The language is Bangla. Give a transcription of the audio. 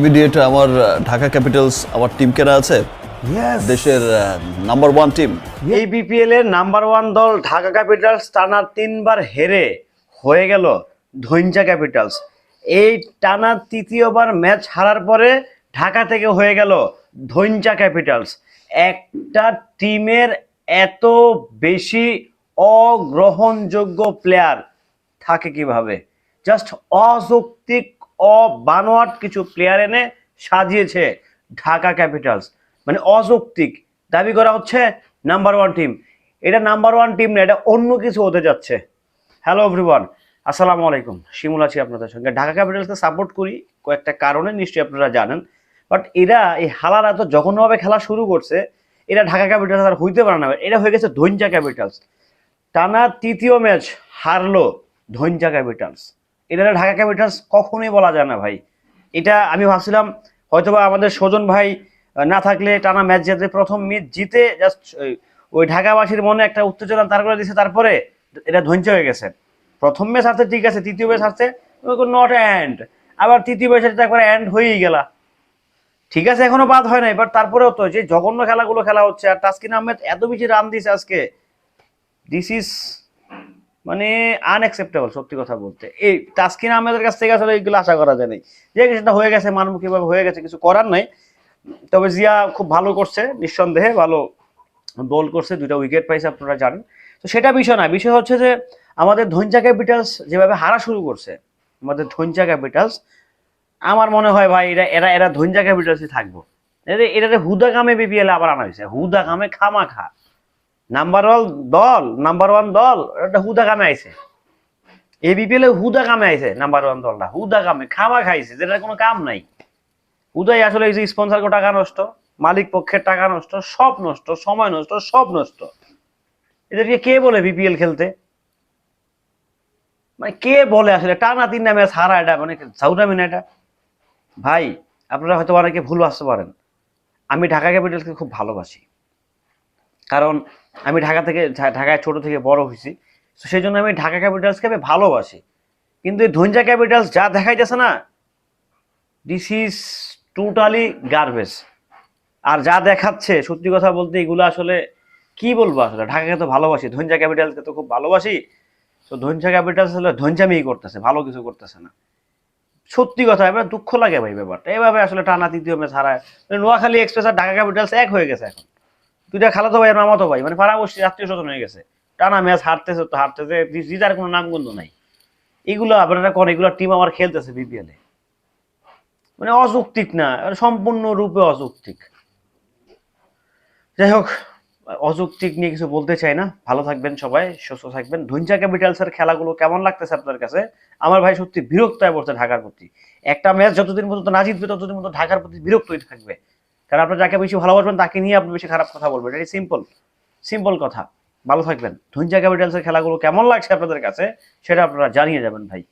ইমিডিয়েট আমার ঢাকা ক্যাপিটালস আমার টিম কেনা আছে, দেশের নাম্বার ওয়ান টিম। এই বিপিএল এর নাম্বার ওয়ান দল ঢাকা ক্যাপিটালস টানা 3বার হেরে হয়ে গেল ধৈঞ্চা ক্যাপিটালস। এই টানা তৃতীয়বার ম্যাচ হারার পরে ঢাকা থেকে হয়ে গেল ধৈঞ্চা ক্যাপিটালস। একটা টিমের এত বেশি অগ্রহণযোগ্য প্লেয়ার থাকে কিভাবে? জাস্ট অযৌক্তিক অবানোয়াট কিছু প্লেয়ার এনে সাজিয়েছে ঢাকা ক্যাপিটালস। মানে অযৌক্তিক দাবি করা হচ্ছে নাম্বার ওয়ান টিম। এটা নাম্বার ওয়ান টিম না, এটা অন্য কিছু হতে যাচ্ছে। হ্যালো এভরিওয়ান, আসসালামু আলাইকুম। শিমুল আছি আপনাদের সঙ্গে। ঢাকা ক্যাপিটালসকে সাপোর্ট করি কয়েকটা কারণে, নিশ্চয়ই আপনারা জানেন। বাট এরা এই হালারা তো জঘন্যভাবে খেলা শুরু করছে। এরা ঢাকা ক্যাপিটালস আর হইতে পারে না, এটা হয়ে গেছে ধৈঞ্চা ক্যাপিটালস। টানা তৃতীয় ম্যাচ হারলো ধৈঞ্চা ক্যাপিটালস। এটা ঢাকা ক্যাপিটালস কখনোই বলা যায় না ভাই। এটা আমি ভাবছিলাম হয়তোবা আমাদের সজন ভাই না থাকলে টানা ম্যাচ জিতে, প্রথম ম্যাচ জিতে জাস্ট ওই ঢাকাবাসীর মনে একটা উত্তেজনা তার করে দিচ্ছে, তারপরে এটা ধৈর্য হয়ে গেছে। প্রথম ম্যাচ হারতে ঠিক আছে, তৃতীয় ম্যাচ হারতে নট এন্ড, আবার তৃতীয় ম্যাচ একবার এন্ড হয়েই গেলা। ঠিক আছে এখনো বাদ হয় না, এবার তারপরেও তো যে জঘন্য খেলাগুলো খেলা হচ্ছে। আর তাসকিন আহমেদ এত বেশি রান দিছে আজকে, দিস ইজ মানে আনএক্সেপ্টেবল। সত্যি কথা বলতে এই তাসকিন আহমেদের কাছ থেকে আসলে এইগুলো আশা করা যায় নাই। যে কিছুটা হয়ে গেছে, মানমুখীভাবে হয়ে গেছে, কিছু করার নাই। তবে জিয়া খুব ভালো করছে, নিঃসন্দেহে ভালো বল করছে, 2টা উইকেট পাইছে, আপনারা জানেন। তো সেটা বিষয় না, বিষয় হচ্ছে যে আমাদের ধৈঞ্চা ক্যাপিটালস যেভাবে হারা শুরু করছে, আমাদের ধৈঞ্চা ক্যাপিটালস, আমার মনে হয় ভাই এরা এরা এরা ধৈঞ্চা ক্যাপিটালসই থাকবো। এটা হুদা কামে বিপিএল আবার আনা হয়েছে, হুদা কামে খামাখা। নাম্বার ওয়ান দল এটা হুদা কামে আইছে। এই বিপিএল হুদা কামে আইছে নাম্বার ওয়ান দলটা, হুদা কামে খামা খাইছে, যেটা কোনো কাম নাই। হুদাই আসলে এই যে স্পন্সর টাকা নষ্ট, মালিক পক্ষের টাকা নষ্ট, সব নষ্ট, সময় নষ্ট, সব নষ্ট। এদেরকে কে বলে বিপিএল খেলতে? মানে কে বলে আসলে টানা 3টা ম্যাচ হারা? এটা মানে সাউদামি না এটা ভাই। আপনারা হয়তো অনেকে ভুল আসতে পারেন, আমি ঢাকা ক্যাপিটালসকে খুব ভালোবাসি, কারণ আমি ঢাকায় ছোট থেকে বড় হয়েছি। তো সেই জন্য আমি ঢাকা ক্যাপিটালসকে আমি ভালোবাসি। কিন্তু এই ধৈঞ্চা ক্যাপিটালস যা দেখাইতেছে না, দিস ইজ টোটালি গার্বেজ। আর যা দেখাচ্ছে সত্যি কথা বলতে এগুলো আসলে কি বলবো, আসলে ঢাকাকে তো ভালোবাসি, ধৈঞ্চা ক্যাপিটালসকে তো খুব ভালোবাসি। তো ধৈঞ্চা ক্যাপিটালস হলে ধৈঞ্চামি করতেছে, ভালো কিছু করতেছে না। সত্যি কথা, এবার দুঃখ লাগে ভাই ব্যাপারটা। এভাবে আসলে টানা তৃতীয় ম্যাচ হারায়। নোয়াখালী এক্সপ্রেস আর ঢাকা ক্যাপিটালস এক হয়ে গেছে এখন। 2টা খালাতো ভাই আর মামাতো ভাই, মানে পাড়াবস্তির আত্মীয় স্বজন হয়ে গেছে। টানা ম্যাচ হারতেছে তো হারতেছে, জিতার কোনো নামগন্ধ নাই। এগুলো আপনারা কোন এগুলো টিম আমার খেলতেছে বিপিএল এ, মানে অযৌক্তিক না, সম্পূর্ণরূপে অযৌক্তিক। যাই হোক, অযৌক্তিক নিয়ে কিছু বলতে চাই না। ভালো থাকবেন সবাই, সুস্থ থাকবেন। ধৈঞ্চা ক্যাপিটালসের খেলাগুলো কেমন লাগতেছে আপনার কাছে? আমার ভাই সত্যি বিরক্ত হয়ে পড়ছে ঢাকার প্রতি। একটা ম্যাচ যতদিন পর্যন্ত না জিতবে ততদিন পর্যন্ত ঢাকার প্রতি বিরক্তই থাকবে। কারণ আপনার যাকে বেশি ভালোবাসবেন তাকে নিয়ে আপনি বেশি খারাপ কথা বলবেন, এটাই সিম্পল কথা। ভালো থাকবেন। ধৈঞ্চা ক্যাপিটালসের খেলাগুলো কেমন লাগছে আপনাদের কাছে সেটা আপনারা জানিয়ে যাবেন ভাই।